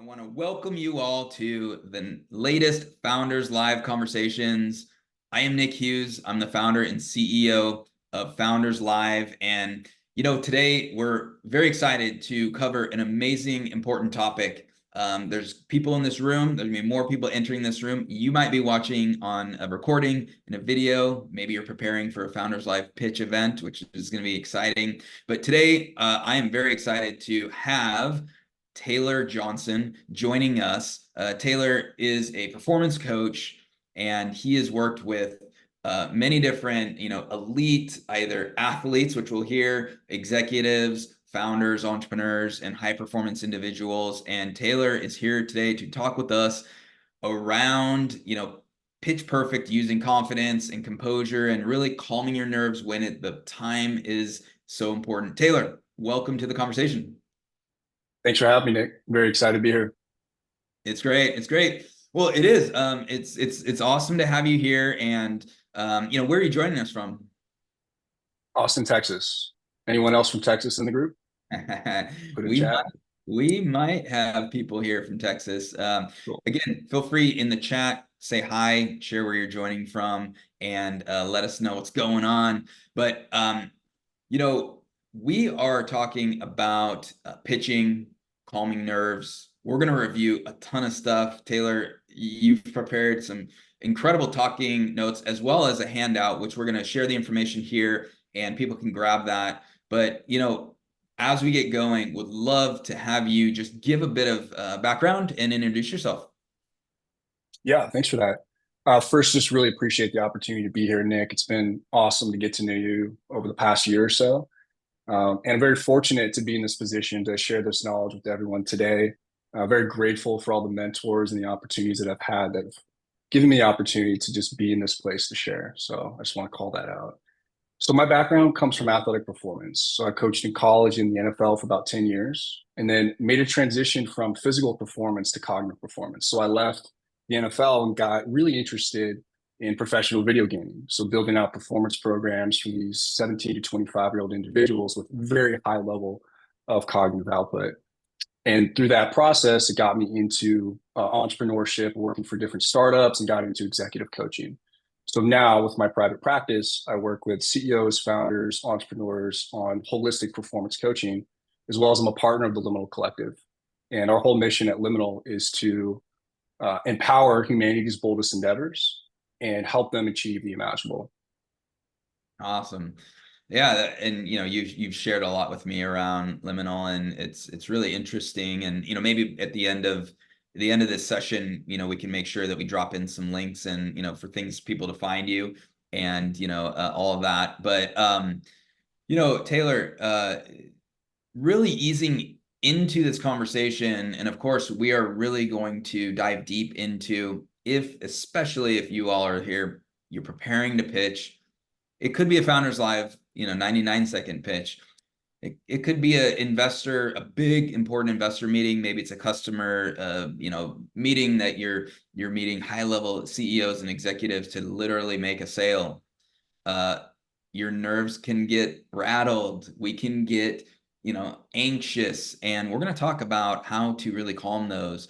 I want to welcome you all to the latest Founders Live Conversations. I am Nick Hughes. I'm the founder and CEO of Founders Live. And, today we're very excited to cover an amazing, important topic. There's people in this room. There's going to be more people entering this room. You might be watching on a recording in a video. Maybe you're preparing for a Founders Live pitch event, which is going to be exciting. But today, I am very excited to have Taylor Johnson joining us. Taylor is a performance coach, and he has worked with many different, elite either athletes, which we'll hear, executives, founders, entrepreneurs, and high performance individuals. And Taylor is here today to talk with us around, pitch perfect, using confidence and composure and really calming your nerves when the time is so important. Taylor, welcome to the conversation. Thanks for having me, Nick. Very excited to be here. It's great. It's great. Well, it is. It's awesome to have you here. And where are you joining us from? Austin, Texas. Anyone else from Texas in the group? Put in we chat. might, we might have people here from Texas. Cool. Again, feel free in the chat, say hi, share where you're joining from, and let us know what's going on. But we are talking about pitching, calming nerves. We're going to review a ton of stuff. Taylor, you've prepared some incredible talking notes as well as a handout, which we're going to share the information here and people can grab that. But, as we get going, would love to have you just give a bit of background and introduce yourself. Yeah, thanks for that. First, just really appreciate the opportunity to be here, Nick. It's been awesome to get to know you over the past year or so. And I'm very fortunate to be in this position to share this knowledge with everyone today. Very grateful for all the mentors and the opportunities that I've had that have given me the opportunity to just be in this place to share. So I just want to call that out. So my background comes from athletic performance. So I coached in college and the NFL for about 10 years and then made a transition from physical performance to cognitive performance. So I left the NFL and got really interested in professional video gaming. So building out performance programs for these 17 to 25-year-old individuals with very high level of cognitive output. And through that process, it got me into entrepreneurship, working for different startups, and got into executive coaching. So now with my private practice, I work with CEOs, founders, entrepreneurs on holistic performance coaching, as well as I'm a partner of the Liminal Collective. And our whole mission at Liminal is to empower humanity's boldest endeavors and help them achieve the imaginable. Awesome. Yeah, and you've shared a lot with me around Liminal, and it's really interesting. And maybe at the end of this session, we can make sure that we drop in some links and for things people to find you and all of that. But Taylor, really easing into this conversation, and of course, we are really going to dive deep into especially if you all are here, you're preparing to pitch. It could be a Founders Live, 99-second pitch. It could be a big important investor meeting. Maybe it's a customer, meeting that you're meeting high level CEOs and executives to literally make a sale. Your nerves can get rattled. We can get, anxious, and we're going to talk about how to really calm those.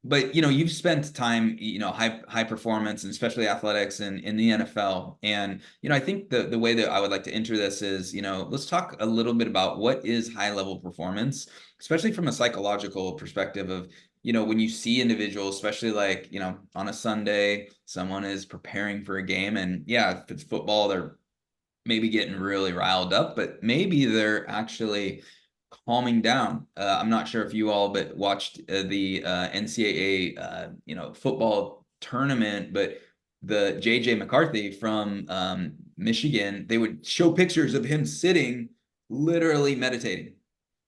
But you've spent time, high performance and especially athletics and in the NFL. And I think the way that I would like to enter this is, let's talk a little bit about what is high level performance, especially from a psychological perspective of, when you see individuals, especially like, on a Sunday, someone is preparing for a game, and yeah, if it's football, they're maybe getting really riled up, but maybe they're actually calming down. I'm not sure if you all but watched the NCAA football tournament, but the JJ McCarthy from Michigan, they would show pictures of him sitting, literally meditating.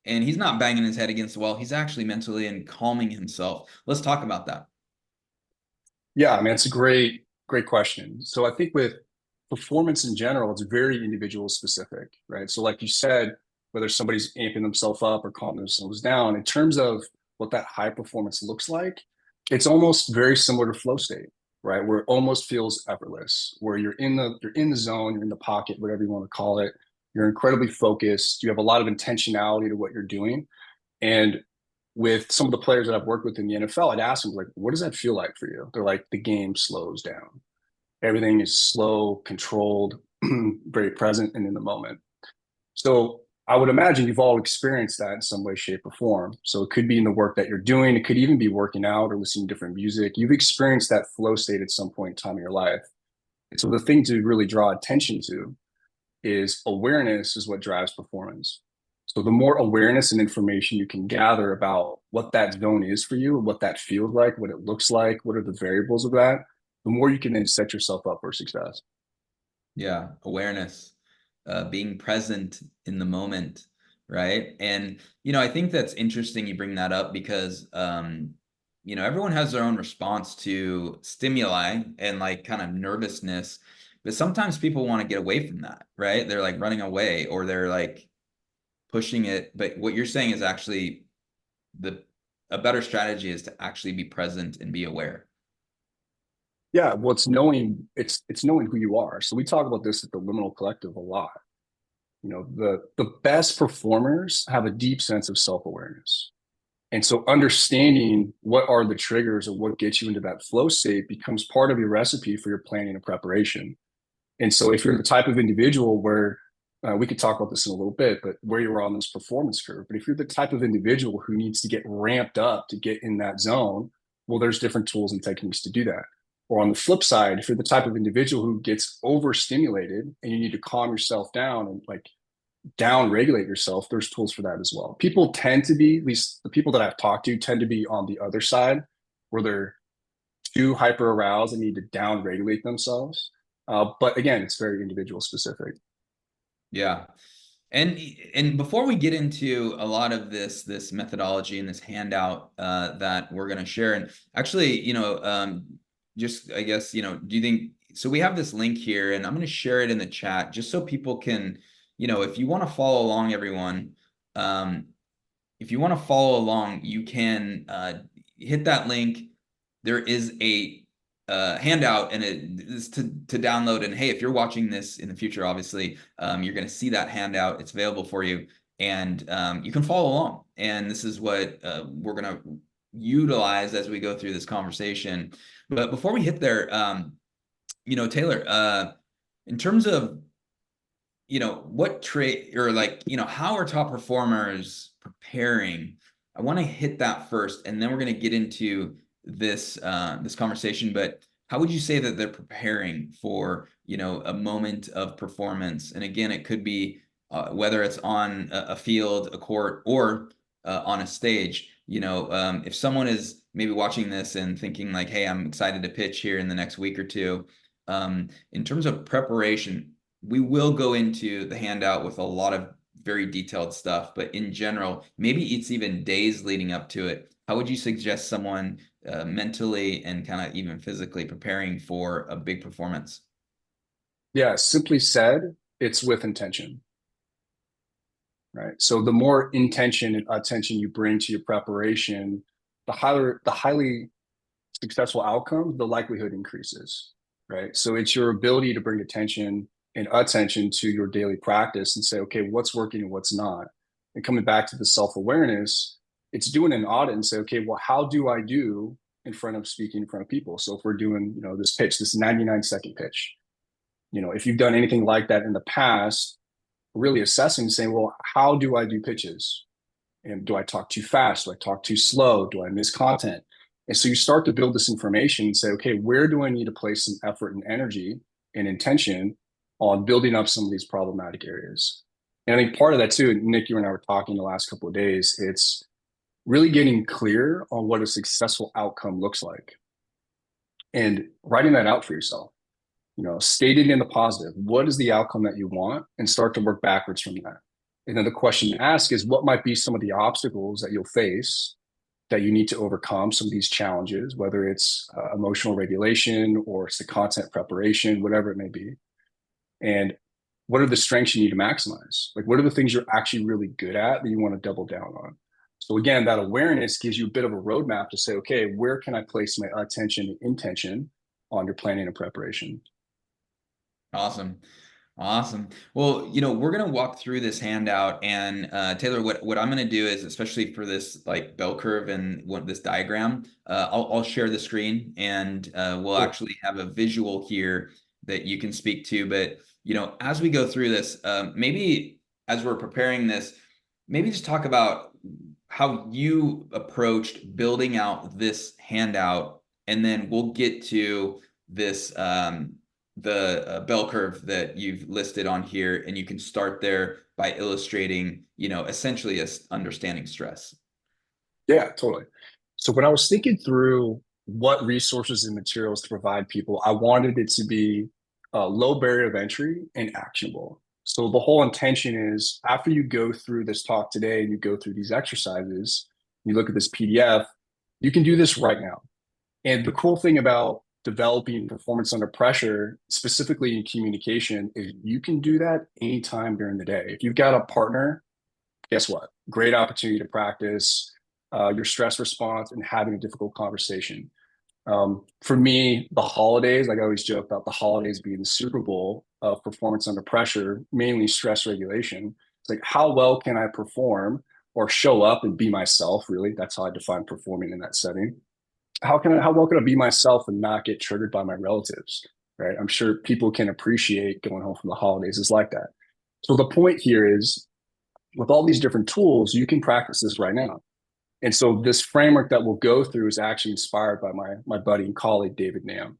And he's not banging his head against the wall. He's actually mentally and calming himself. Let's talk about that. Yeah, I mean, it's a great question. So I think with performance in general, it's very individual specific, right? So like you said, whether somebody's amping themselves up or calming themselves down, in terms of what that high performance looks like, it's almost very similar to flow state, right? Where it almost feels effortless, where you're in the zone, you're in the pocket, whatever you want to call it. You're incredibly focused. You have a lot of intentionality to what you're doing. And with some of the players that I've worked with in the NFL, I'd ask them, like, what does that feel like for you? They're like, the game slows down. Everything is slow, controlled, very present and in the moment. So I would imagine you've all experienced that in some way, shape, or form. So it could be in the work that you're doing. It could even be working out or listening to different music. You've experienced that flow state at some point in time in your life. And so the thing to really draw attention to is awareness is what drives performance. So the more awareness and information you can gather about what that zone is for you, what that feels like, what it looks like, what are the variables of that, the more you can then set yourself up for success. Yeah, awareness, being present in the moment, right? And I think that's interesting you bring that up because everyone has their own response to stimuli and like kind of nervousness, but sometimes people want to get away from that, right? They're like running away or they're like pushing it. But what you're saying is actually the a better strategy is to actually be present and be aware. Yeah, well, it's knowing who you are. So we talk about this at the Liminal Collective a lot. The best performers have a deep sense of self-awareness. And so understanding what are the triggers or what gets you into that flow state becomes part of your recipe for your planning and preparation. And so if you're the type of individual where we could talk about this in a little bit, but where you're on this performance curve, but if you're the type of individual who needs to get ramped up to get in that zone, well, there's different tools and techniques to do that. Or on the flip side, if you're the type of individual who gets overstimulated and you need to calm yourself down and like down regulate yourself, there's tools for that as well. People tend to be, at least the people that I've talked to, tend to be on the other side where they're too hyper aroused and need to down regulate themselves. But again, it's very individual specific. Yeah. And before we get into a lot of this methodology and this handout that we're going to share, and actually, just I guess, do you think so? We have this link here, and I'm going to share it in the chat just so people can, if you want to follow along, everyone, um, if you want to follow along, you can hit that link. There is a handout, and it is to download. And hey, if you're watching this in the future, obviously, you're going to see that handout. It's available for you, and you can follow along. And this is what we're going to utilize as we go through this conversation. But before we hit there, Taylor, in terms of what trait or like, how are top performers preparing? I want to hit that first, and then we're going to get into this conversation. But how would you say that they're preparing for, a moment of performance? And again, it could be whether it's on a field, a court, or on a stage. If someone is maybe watching this and thinking like, hey, I'm excited to pitch here in the next week or two, in terms of preparation, we will go into the handout with a lot of very detailed stuff, but in general, maybe it's even days leading up to it. How would you suggest someone mentally and kind of even physically preparing for a big performance? Yeah, simply said, it's with intention, right? So the more intention and attention you bring to your preparation, the highly successful outcome, the likelihood increases, right? So it's your ability to bring attention and attention to your daily practice and say, okay, what's working and what's not. And coming back to the self-awareness, it's doing an audit and say, okay, well, how do I do in front of speaking in front of people? So if we're doing, this pitch, this 99-second pitch, if you've done anything like that in the past, really assessing, saying, well, how do I do pitches? And do I talk too fast? Do I talk too slow? Do I miss content? And so you start to build this information and say, okay, where do I need to place some effort and energy and intention on building up some of these problematic areas? And I think part of that too, Nick, you and I were talking the last couple of days, it's really getting clear on what a successful outcome looks like and writing that out for yourself. Stating in the positive, what is the outcome that you want, and start to work backwards from that. And then the question to ask is, what might be some of the obstacles that you'll face that you need to overcome some of these challenges, whether it's emotional regulation or it's the content preparation, whatever it may be. And what are the strengths you need to maximize? Like, what are the things you're actually really good at that you want to double down on? So again, that awareness gives you a bit of a roadmap to say, okay, where can I place my attention and intention on your planning and preparation? Awesome. Awesome. Well, we're gonna walk through this handout, and Taylor, what I'm gonna do is, especially for this like bell curve and this diagram, I'll share the screen, and we'll Cool. actually have a visual here that you can speak to. But as we go through this, maybe as we're preparing this, maybe just talk about how you approached building out this handout, and then we'll get to this. The bell curve that you've listed on here, and you can start there by illustrating, essentially as understanding stress. Yeah, totally. So when I was thinking through what resources and materials to provide people, I wanted it to be a low barrier of entry and actionable. So the whole intention is after you go through this talk today and you go through these exercises, you look at this PDF, you can do this right now. And the cool thing about developing performance under pressure, specifically in communication, is you can do that anytime during the day. If you've got a partner, guess what? Great opportunity to practice your stress response and having a difficult conversation. For me, the holidays, like I always joke about the holidays being the Super Bowl of performance under pressure, mainly stress regulation. It's like, how well can I perform or show up and be myself? Really, that's how I define performing in that setting. How well can I be myself and not get triggered by my relatives? Right. I'm sure people can appreciate going home from the holidays is like that. So the point here is with all these different tools, you can practice this right now. And so this framework that we'll go through is actually inspired by my buddy and colleague, David Nam.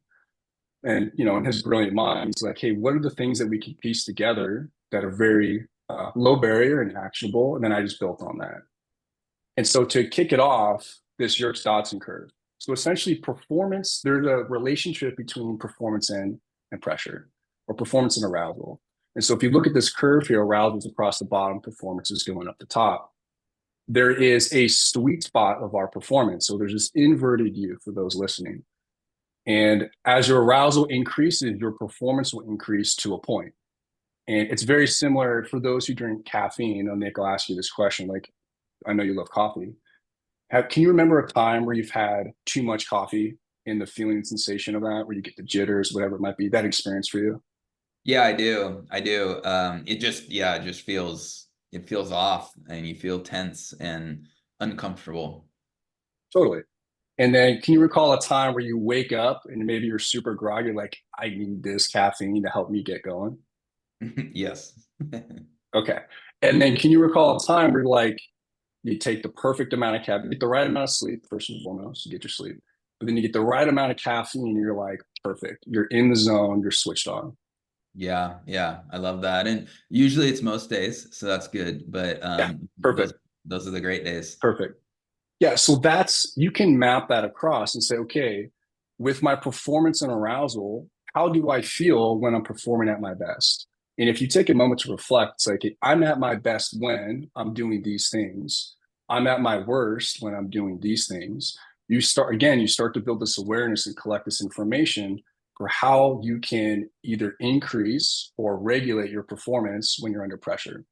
And, in his brilliant mind, he's like, hey, what are the things that we can piece together that are very low barrier and actionable? And then I just built on that. And so to kick it off, this Yerkes-Dodson curve. So essentially performance, there's a relationship between performance and pressure or performance and arousal. And so if you look at this curve here, arousal is across the bottom, performance is going up the top. There is a sweet spot of our performance. So there's this inverted U for those listening. And as your arousal increases, your performance will increase to a point. And it's very similar for those who drink caffeine. Nick, I'll ask you this question. Like, I know you love coffee. Can you remember a time where you've had too much coffee and the feeling and sensation of that, where you get the jitters, whatever it might be, that experience for you? Yeah, I do. I do. It just feels off, and you feel tense and uncomfortable. Totally. And then can you recall a time where you wake up and maybe you're super groggy, like, I need this caffeine to help me get going? Yes. Okay. And then can you recall a time where like you take the perfect amount of caffeine, get the right amount of sleep, first and foremost, you get your sleep. But then you get the right amount of caffeine and you're like, perfect. You're in the zone, you're switched on. Yeah, yeah, I love that. And usually it's most days, so that's good. But Yeah, those perfect. those are the great days. Perfect. Yeah, so that's you can map that across and say, okay, with my performance and arousal, how do I feel when I'm performing at my best? And if you take a moment to reflect, it's like I'm at my best when I'm doing these things. I'm at my worst when I'm doing these things. You start to build this awareness and collect this information for how you can either increase or regulate your performance when you're under pressure.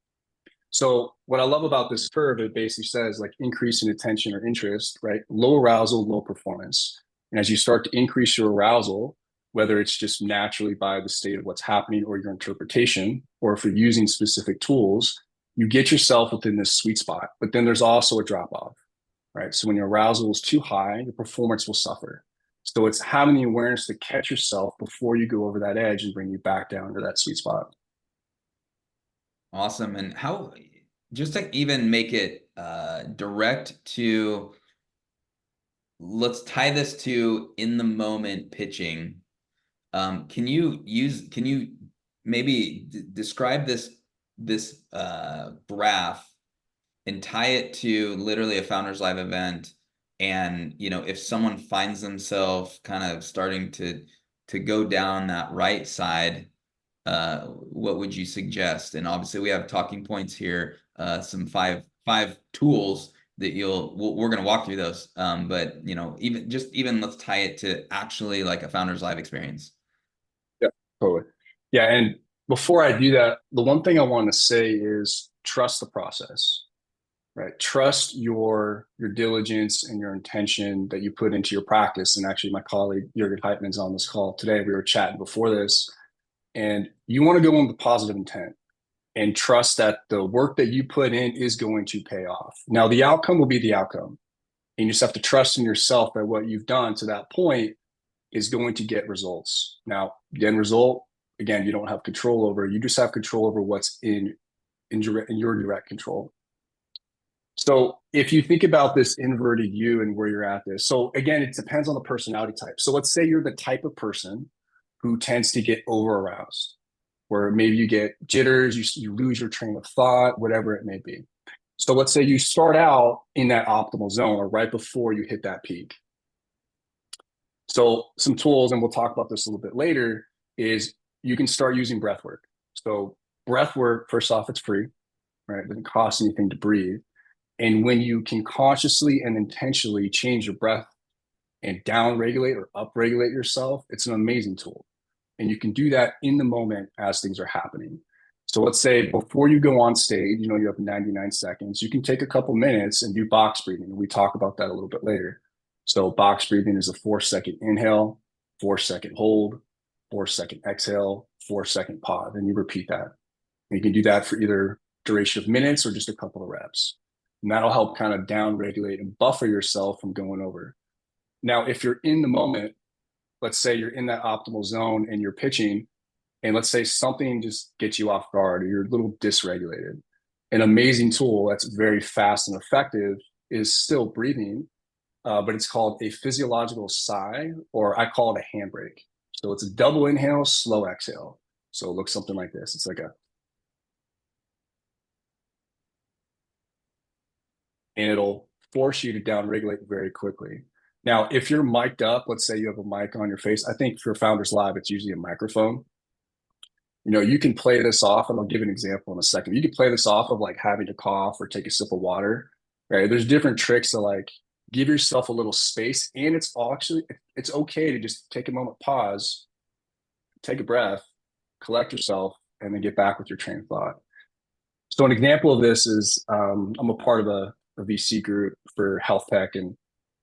So what I love about this curve, it basically says like increase in attention or interest, right? Low arousal, low performance. And as you start to increase your arousal, whether it's just naturally by the state of what's happening or your interpretation, or if you're using specific tools, you get yourself within this sweet spot. But then there's also a drop off, right? So when your arousal is too high, your performance will suffer. So it's having the awareness to catch yourself before you go over that edge and bring you back down to that sweet spot. Awesome. And how, just to even make it direct to, let's tie this to in the moment pitching. Can you maybe describe this graph and tie it to literally a founders live event? And if someone finds themselves kind of starting to go down that right side, what would you suggest? And obviously we have talking points here, some five tools that we're going to walk through those. But even let's tie it to actually like a founders live experience. Yeah, totally. Yeah, and before I do that, the one thing I want to say is trust the process, right? Trust your diligence and your intention that you put into your practice. And actually, my colleague Jürgen Heitman's on this call today. We were chatting before this, And you want to go in with positive intent and trust that the work that you put in is going to pay off. Now, the outcome will be the outcome. And you just have to trust in yourself that what you've done to that point is going to get results. Now, the end result, again, you don't have control over. You just have control over what's in your direct control. So if you think about this inverted U and where you're at this, so again, it depends on the personality type. So let's say you're the type of person who tends to get over aroused, where maybe you get jitters, you lose your train of thought, whatever it may be. So let's say you start out in that optimal zone or right before you hit that peak. So some tools, and we'll talk about this a little bit later, is you can start using breath work. So breath work, first off, it's free, right? It doesn't cost anything to breathe. And when you can consciously and intentionally change your breath and down regulate or up regulate yourself, it's an amazing tool. And you can do that in the moment as things are happening. So let's say before you go on stage, you have 99 seconds, you can take a couple minutes and do box breathing. We talk about that a little bit later. So box breathing is a 4-second inhale, 4-second hold, 4-second exhale, 4-second pause, and you repeat that. And you can do that for either duration of minutes or just a couple of reps. And that'll help kind of down regulate and buffer yourself from going over. Now, if you're in the moment, let's say you're in that optimal zone and you're pitching, and let's say something just gets you off guard or you're a little dysregulated. An amazing tool that's very fast and effective is still breathing, but it's called a physiological sigh, or I call it a handbrake. So it's a double inhale, slow exhale. So it looks something like this. It's like and it'll force you to down regulate very quickly. Now, if you're mic'd up, let's say you have a mic on your face, I think for Founders Live, it's usually a microphone. You can play this off, and I'll give an example in a second. You can play this off of like having to cough or take a sip of water, right? There's different tricks to like give yourself a little space, and it's okay to just take a moment, pause, take a breath, collect yourself, and then get back with your train of thought. So an example of this is I'm a part of a VC group for health tech, and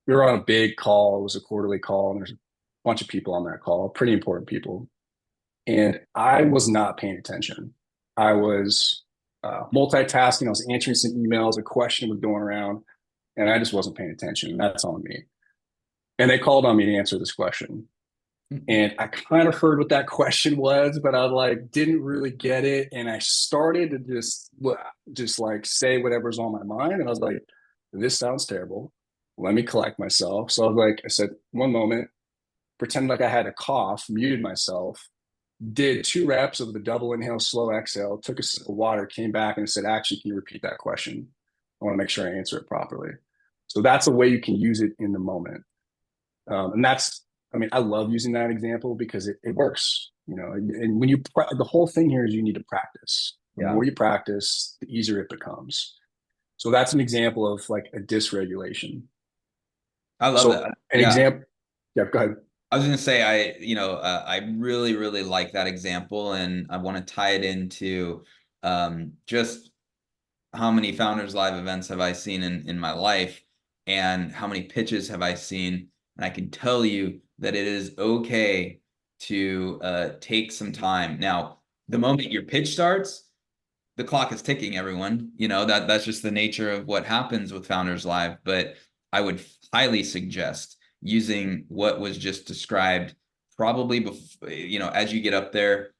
we were on a big call. It was a quarterly call, and there's a bunch of people on that call, pretty important people. And I was not paying attention. I was multitasking. I was answering some emails. A question was going around, and I just wasn't paying attention. That's on me. And they called on me to answer this question. And I kind of heard what that question was, but I like didn't really get it. And I started to just like say whatever's on my mind. And I was like, this sounds terrible. Let me collect myself. So I said, one moment, pretend like I had a cough, muted myself, did 2 reps of the double inhale, slow exhale, took a sip of water, came back and said, actually, can you repeat that question? I want to make sure I answer it properly. So that's a way you can use it in the moment. And I love using that example because it works, and when the whole thing here is you need to practice. The more you practice, the easier it becomes. So that's an example of like a dysregulation. I love that. An example. Yeah, go ahead. I was going to say, I really, really like that example, and I want to tie it into just how many Founders Live events have I seen in my life, and how many pitches have I seen. And I can tell you that it is okay to take some time. Now, the moment your pitch starts, the clock is ticking, everyone. That's just the nature of what happens with Founders Live. But I would highly suggest using what was just described, probably before, as you get up there,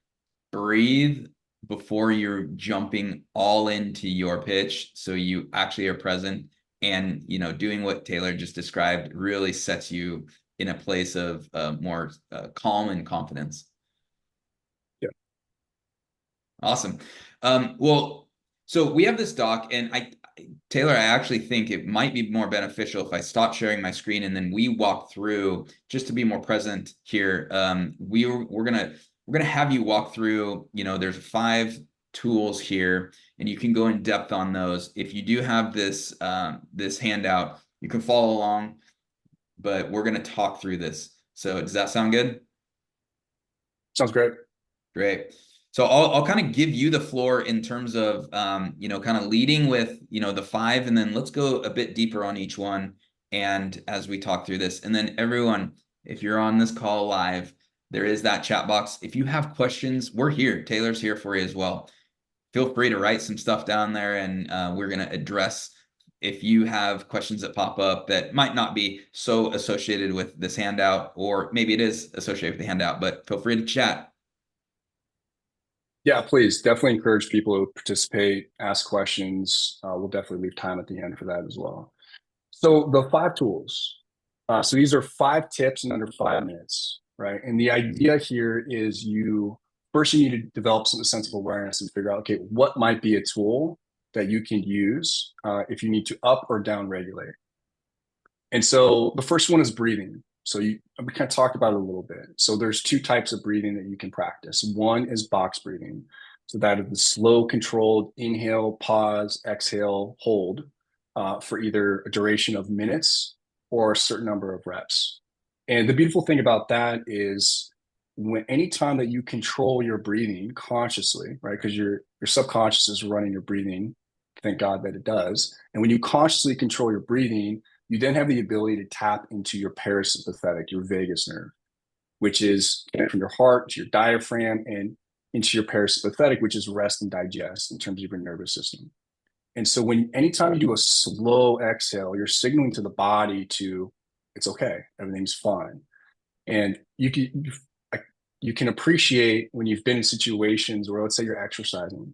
breathe before you're jumping all into your pitch, so you actually are present. And doing what Taylor just described really sets you in a place of more calm and confidence. Yeah. Awesome. Well, so we have this doc, and Taylor, I actually think it might be more beneficial if I stop sharing my screen and then we walk through, just to be more present here. We're gonna have you walk through. There's 5 tools here, and you can go in depth on those. If you do have this handout, you can follow along, but we're gonna talk through this. So does that sound good? Sounds great. Great. So I'll kind of give you the floor in terms of, kind of leading with, the 5, and then let's go a bit deeper on each one. And as we talk through this, and then everyone, if you're on this call live, there is that chat box. If you have questions, we're here. Taylor's here for you as well. Feel free to write some stuff down there, and we're going to address if you have questions that pop up that might not be so associated with this handout, or maybe it is associated with the handout, but feel free to chat. Yeah, please definitely encourage people to participate, ask questions. We'll definitely leave time at the end for that as well. So the 5 tools. So these are 5 tips in under 5 minutes, right? And the idea here is you first you need to develop some sense of awareness and figure out, okay, what might be a tool that you can use if you need to up or down regulate. And so the first one is breathing. So we kind of talked about it a little bit. So there's 2 types of breathing that you can practice. One is box breathing. So that is the slow, controlled inhale, pause, exhale, hold for either a duration of minutes or a certain number of reps. And the beautiful thing about that is when anytime that you control your breathing consciously, right? Because your subconscious is running your breathing. Thank God that it does. And when you consciously control your breathing, you then have the ability to tap into your parasympathetic, your vagus nerve, which is connected from your heart to your diaphragm and into your parasympathetic, which is rest and digest in terms of your nervous system. And so anytime you do a slow exhale, you're signaling to the body to, it's okay, everything's fine. And you can appreciate when you've been in situations where, let's say you're exercising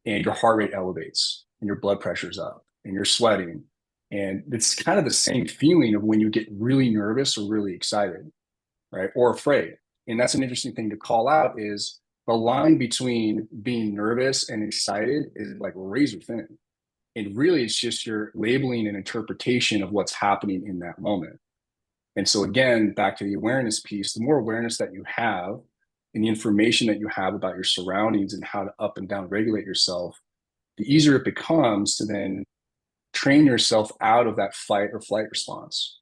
and your heart rate elevates and your blood pressure's up and you're sweating. And it's kind of the same feeling of when you get really nervous or really excited, right? Or afraid. And that's an interesting thing to call out is the line between being nervous and excited is like razor thin. And really, it's just your labeling and interpretation of what's happening in that moment. And so, again, back to the awareness piece, the more awareness that you have and the information that you have about your surroundings and how to up and down regulate yourself, the easier it becomes to then train yourself out of that fight or flight response.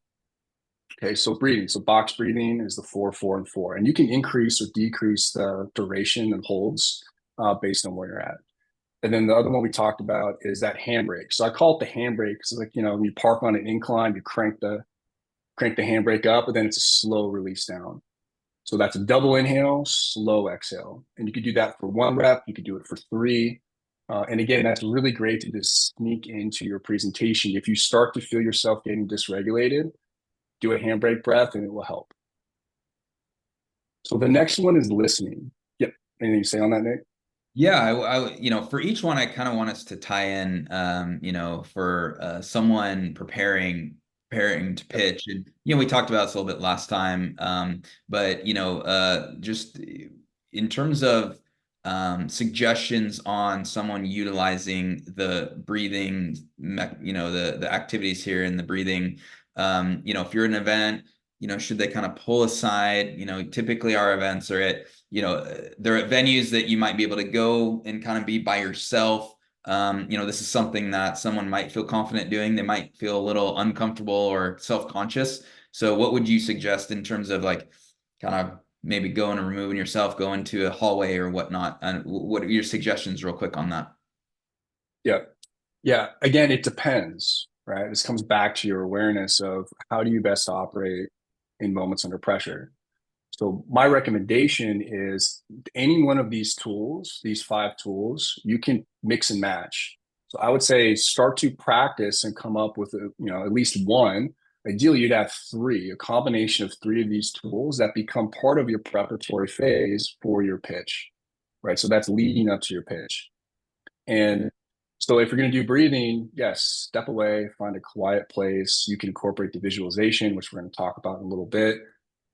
Okay, so breathing. So box breathing is the 4, 4, and 4. And you can increase or decrease the duration and holds based on where you're at. And then the other one we talked about is that handbrake. So I call it the handbrake because, like, when you park on an incline, you crank the handbrake up, and then it's a slow release down. So that's a double inhale, slow exhale. And you could do that for 1 rep. You could do it for 3. And again, that's really great to just sneak into your presentation. If you start to feel yourself getting dysregulated, do a handbrake breath and it will help. So the next one is listening. Yep. Anything to say on that, Nick? Yeah, for each one, I kind of want us to tie in, for someone preparing to Yep. pitch, and we talked about this a little bit last time, but just in terms of suggestions on someone utilizing the breathing, the activities here in the breathing, if you're at an event, should they kind of pull aside? Typically our events are at they're at venues that you might be able to go and kind of be by yourself. This is something that someone might feel confident doing. They might feel a little uncomfortable or self-conscious. So what would you suggest in terms of like kind of maybe going and removing yourself, going to a hallway or whatnot? And what are your suggestions real quick on that? Yep. Yeah. Again, it depends, right? This comes back to your awareness of how do you best operate in moments under pressure. So my recommendation is any one of these tools, these 5 tools, you can mix and match. So I would say start to practice and come up with at least one. Ideally, you'd have 3, a combination of 3 of these tools that become part of your preparatory phase for your pitch, right? So that's leading up to your pitch. And so if you're going to do breathing, yes, step away, find a quiet place. You can incorporate the visualization, which we're going to talk about in a little bit.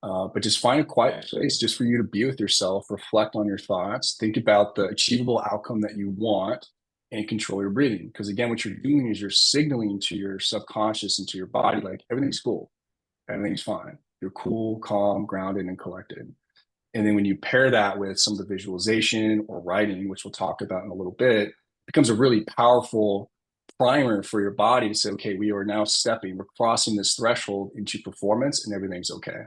But just find a quiet place just for you to be with yourself, reflect on your thoughts, think about the achievable outcome that you want, and control your breathing. Because again, what you're doing is you're signaling to your subconscious and to your body, like everything's cool, everything's fine. You're cool, calm, grounded, and collected. And then when you pair that with some of the visualization or writing, which we'll talk about in a little bit, it becomes a really powerful primer for your body to say, okay, we are now we're crossing this threshold into performance and everything's okay.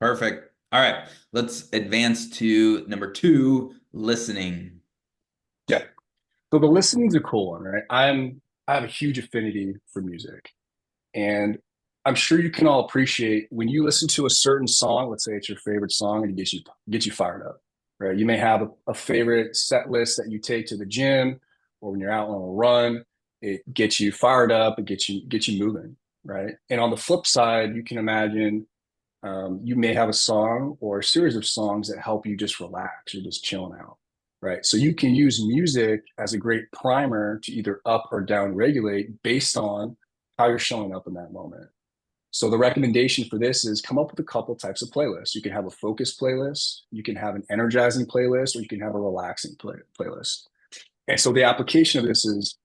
Perfect. All right, let's advance to number 2, listening. Yeah. So the listening's a cool one, right? I have a huge affinity for music. And I'm sure you can all appreciate when you listen to a certain song, let's say it's your favorite song and it gets you fired up, right? You may have a favorite set list that you take to the gym or when you're out on a run, it gets you fired up, it gets you moving, right? And on the flip side, you can imagine you may have a song or a series of songs that help you just relax. You're just chilling out, right? So you can use music as a great primer to either up or down regulate based on how you're showing up in that moment. So the recommendation for this is come up with a couple types of playlists. You can have a focus playlist, you can have an energizing playlist, or you can have a relaxing playlist. And so the application of this is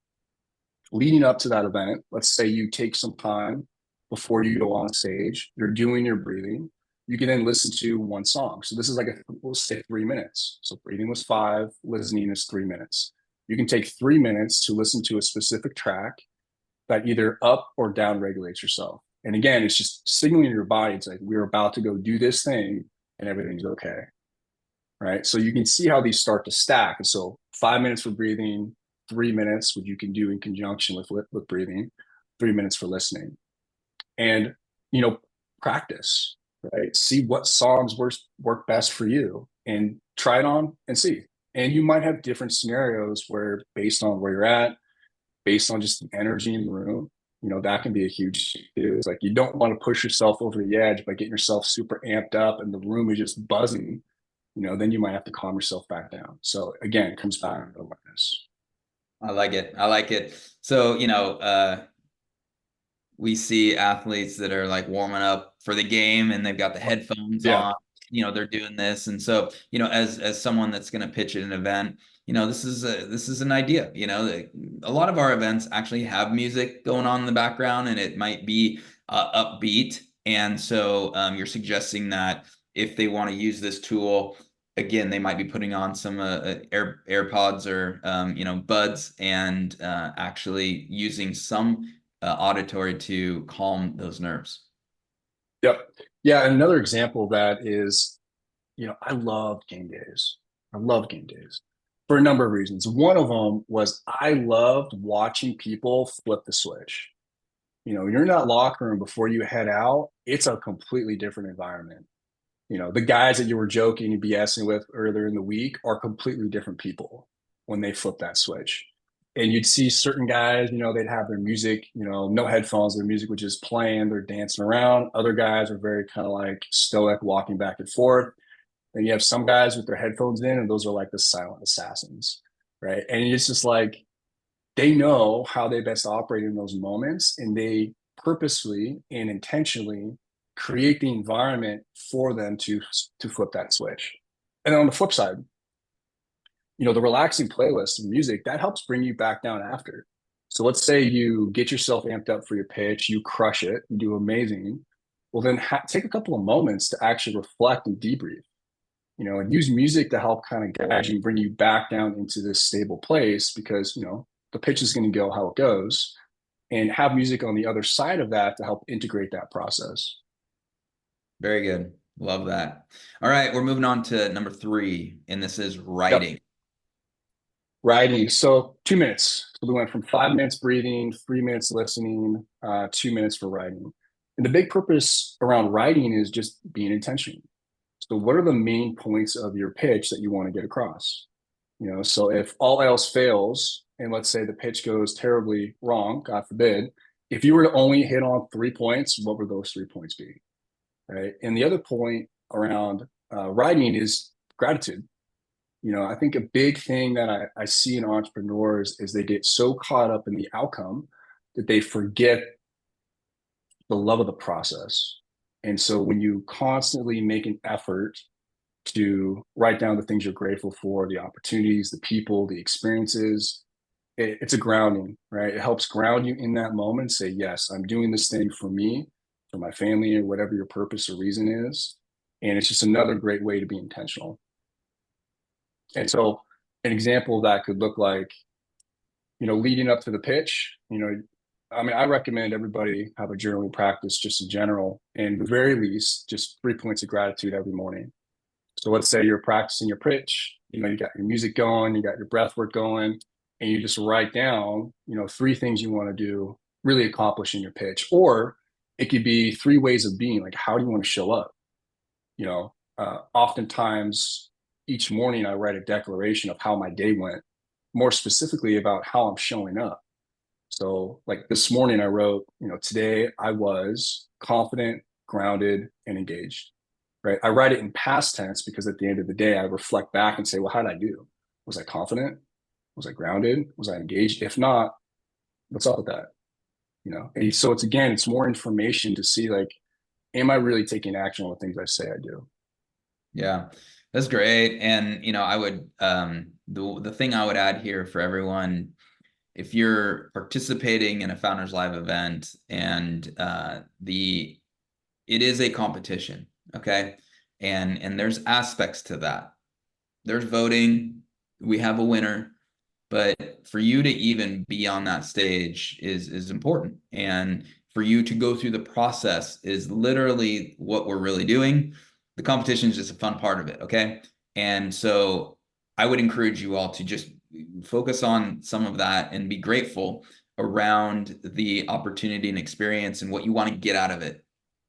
leading up to that event. Let's say you take some time before you go on stage, you're doing your breathing. You can then listen to one song. So this is like we'll say 3 minutes. So breathing was 5, listening is 3 minutes. You can take 3 minutes to listen to a specific track that either up or down regulates yourself. And again, it's just signaling your body. It's like, we're about to go do this thing and everything's okay. Right. So you can see how these start to stack. And so 5 minutes for breathing, 3 minutes, which you can do in conjunction with breathing, 3 minutes for listening. And, you know, practice, right? See what songs work best for you and try it on and see. And you might have different scenarios where based on where you're at, based on just the energy in the room, that can be a huge too. It's like you don't want to push yourself over the edge by getting yourself super amped up and the room is just buzzing, then you might have to calm yourself back down. So again, it comes back to awareness. I like it. I like it. So, we see athletes that are like warming up for the game and they've got the headphones Yeah. on, they're doing this. And so, as someone that's going to pitch at an event, this is an idea, a lot of our events actually have music going on in the background and it might be upbeat. And so you're suggesting that if they want to use this tool, again, they might be putting on some AirPods or buds and actually using some auditory to calm those nerves. Yep. Yeah. And another example of that is, I love game days. I love game days for a number of reasons. One of them was I loved watching people flip the switch. You're in that locker room before you head out, it's a completely different environment. The guys that you were joking and BSing with earlier in the week are completely different people when they flip that switch. And you'd see certain guys, they'd have their music, no headphones, their music was just playing, they're dancing around. Other guys are very kind of like stoic, walking back and forth. And you have some guys with their headphones in, and those are like the silent assassins, right? And it's just like they know how they best operate in those moments, and they purposely and intentionally create the environment for them to flip that switch. And then on the flip side, the relaxing playlist of music that helps bring you back down after. So let's say you get yourself amped up for your pitch, you crush it, you do amazing. Well, then take a couple of moments to actually reflect and debrief, and use music to help kind of guide you and bring you back down into this stable place because, the pitch is going to go how it goes and have music on the other side of that to help integrate that process. Very good. Love that. All right, we're moving on to number 3, and this is Yep. writing. Writing. So 2 minutes. So we went from 5 minutes breathing, 3 minutes listening, 2 minutes for writing. And the big purpose around writing is just being intentional. So what are the main points of your pitch that you want to get across? So if all else fails, and let's say the pitch goes terribly wrong, God forbid, if you were to only hit on 3 points, what would those 3 points be? Right. And the other point around writing is gratitude. I think a big thing that I see in entrepreneurs is they get so caught up in the outcome that they forget the love of the process. And so when you constantly make an effort to write down the things you're grateful for, the opportunities, the people, the experiences, it's a grounding, right? It helps ground you in that moment. Say, yes, I'm doing this thing for me, for my family, or whatever your purpose or reason is. And it's just another great way to be intentional. And so an example of that could look like, leading up to the pitch, I recommend everybody have a journaling practice just in general, and at the very least, just 3 points of gratitude every morning. So let's say you're practicing your pitch, you got your music going, you got your breath work going, and you just write down, 3 things you want to do, really accomplish in your pitch. Or It could be three ways of being. Like, how do you want to show up? Oftentimes each morning I write a declaration of how my day went, more specifically about how I'm showing up. So, like this morning, I wrote, today I was confident, grounded, and engaged. Right. I write it in past tense because at the end of the day, I reflect back and say, well, how did I do? Was I confident? Was I grounded? Was I engaged? If not, what's up with that? And so it's more information to see, like, am I really taking action on the things I say I do? Yeah, that's great. And I would the thing I would add here for everyone, if you're participating in a Founders Live event and it is a competition, okay? And there's aspects to that. There's voting, we have a winner, but for you to even be on that stage is important. And for you to go through the process is literally what we're really doing. The competition is just a fun part of it, okay? And so I would encourage you all to just focus on some of that and be grateful around the opportunity and experience and what you want to get out of it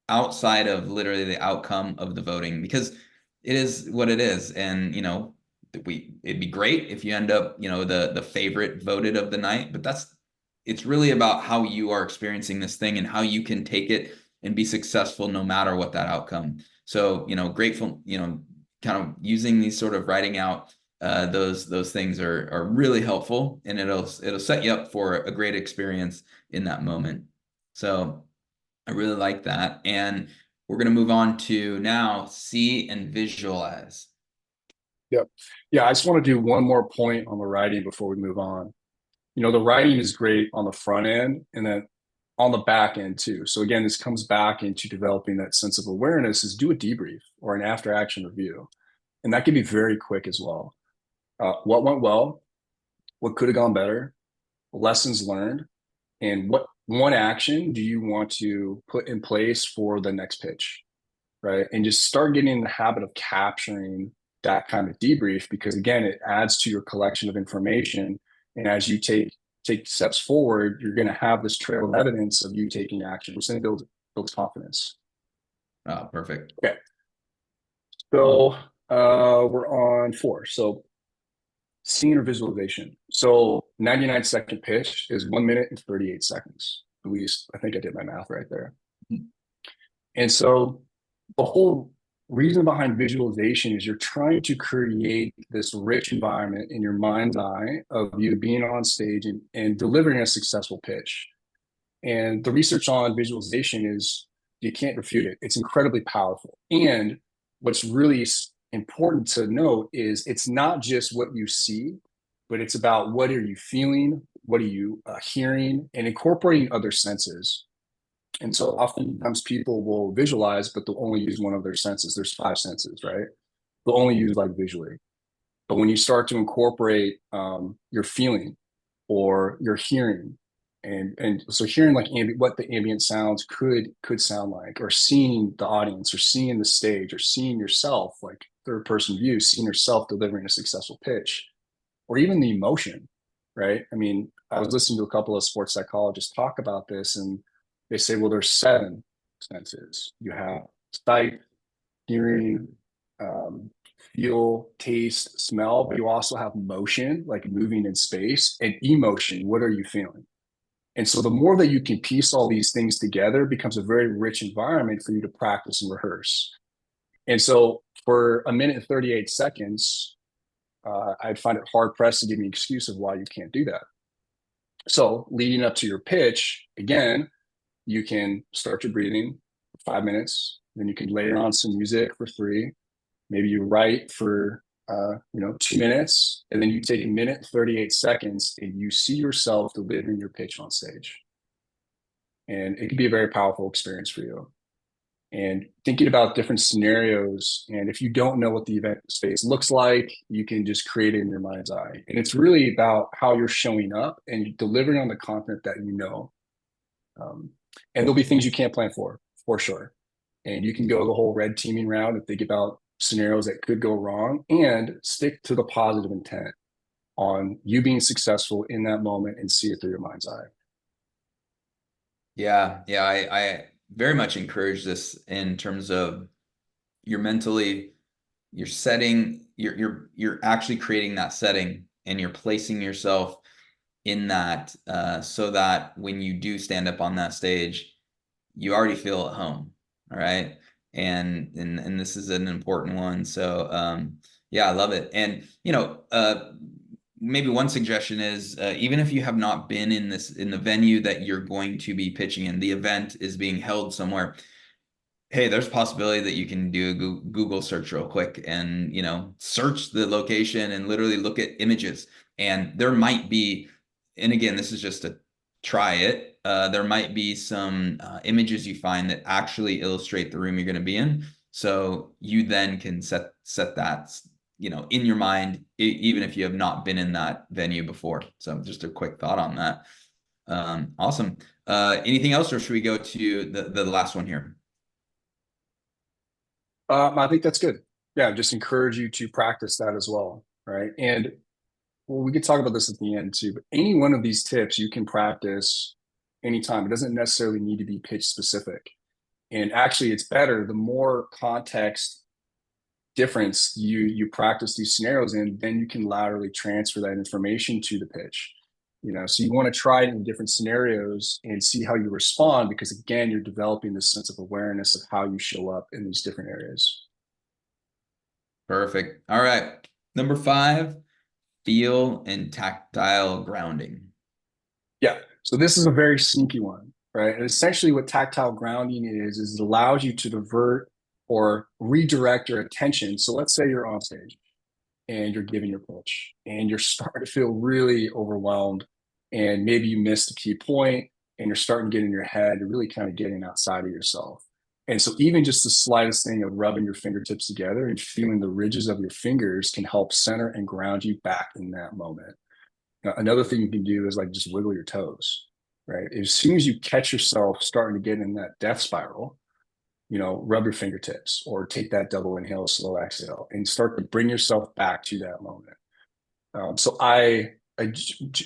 outside of literally the outcome of the voting, because it is what it is. And it'd be great if you end up the favorite voted of the night, but it's really about how you are experiencing this thing and how you can take it and be successful no matter what that outcome. So grateful, kind of using these sort of writing out those things are really helpful, and it'll set you up for a great experience in that moment. So I really like that. And we're going to move on to now see and visualize. Yep. Yeah, I just want to do one more point on the writing before we move on. The writing is great on the front end and then on the back end too. So again, this comes back into developing that sense of awareness is do a debrief or an after action review. And that can be very quick as well. What went well? What could have gone better? Lessons learned? And what one action do you want to put in place for the next pitch? Right. And just start getting in the habit of capturing that kind of debrief because again, it adds to your collection of information. And as you take steps forward, you're going to have this trail of evidence of you taking action, which then builds confidence. Oh, perfect. Okay. So we're on 4. So scene or visualization. So 99-second pitch is 1 minute and 38 seconds. At least I think I did my math right there. And so the whole reason behind visualization is you're trying to create this rich environment in your mind's eye of you being on stage and delivering a successful pitch. And the research on visualization is you can't refute it. It's incredibly powerful. And what's really important to note is it's not just what you see, but it's about what are you feeling, what are you hearing, and incorporating other senses. And so oftentimes people will visualize, but they'll only use one of their senses. There's 5 senses, right? They'll only use like visually. But when you start to incorporate your feeling or your hearing, and so hearing like what the ambient sounds could sound like, or seeing the audience, or seeing the stage, or seeing yourself like third person view, seeing yourself delivering a successful pitch, or even the emotion, right? I mean, I was listening to a couple of sports psychologists talk about this, and they say, well, there's 7 senses. You have sight, hearing, um, feel, taste, smell, but you also have motion, like moving in space, and emotion. What are you feeling? And so the more that you can piece all these things together, it becomes a very rich environment for you to practice and rehearse. And so for 1 minute and 38 seconds, I'd find it hard pressed to give me an excuse of why you can't do that. So leading up to your pitch, again, you can start your breathing for 5 minutes. Then you can layer on some music for 3. Maybe you write for 2 minutes, and then you take 1 minute 38 seconds and you see yourself delivering your pitch on stage. And it can be a very powerful experience for you. And thinking about different scenarios, and if you don't know what the event space looks like, you can just create it in your mind's eye. And it's really about how you're showing up and delivering on the content that you know. And there'll be things you can't plan for sure. And you can go the whole red teaming route and think about scenarios that could go wrong and stick to the positive intent on you being successful in that moment and see it through your mind's eye. Yeah, very much encourage this in terms of you're mentally, you're setting, you're actually creating that setting, and you're placing yourself in that, so that when you do stand up on that stage, you already feel at home. All right. And this is an important one. So yeah, I love it. And maybe one suggestion is, even if you have not been in the venue that you're going to be pitching in, the event is being held somewhere. Hey, there's a possibility that you can do a Google search real quick and, search the location and literally look at images. And there might be, and again, this is just to try it. There might be some images you find that actually illustrate the room you're going to be in. So you then can set that, in your mind, even if you have not been in that venue before. So just a quick thought on that. Awesome. Anything else, or should we go to the last one here? I think that's good. Yeah, just encourage you to practice that as well, right? And well, we could talk about this at the end too, but any one of these tips you can practice anytime. It doesn't necessarily need to be pitch specific. And actually, it's better the more context difference you practice these scenarios in, then you can laterally transfer that information to the pitch. So you want to try it in different scenarios and see how you respond, because again, you're developing this sense of awareness of how you show up in these different areas. Perfect. All right. Number 5, feel and tactile grounding. Yeah. So this is a very sneaky one, right? And essentially what tactile grounding is it allows you to divert or redirect your attention. So let's say you're on stage and you're giving your pitch and you're starting to feel really overwhelmed, and maybe you missed a key point and you're starting to get in your head, you're really kind of getting outside of yourself. And so even just the slightest thing of rubbing your fingertips together and feeling the ridges of your fingers can help center and ground you back in that moment. Now, another thing you can do is like just wiggle your toes, right? As soon as you catch yourself starting to get in that death spiral, rub your fingertips or take that double inhale, slow exhale, and start to bring yourself back to that moment.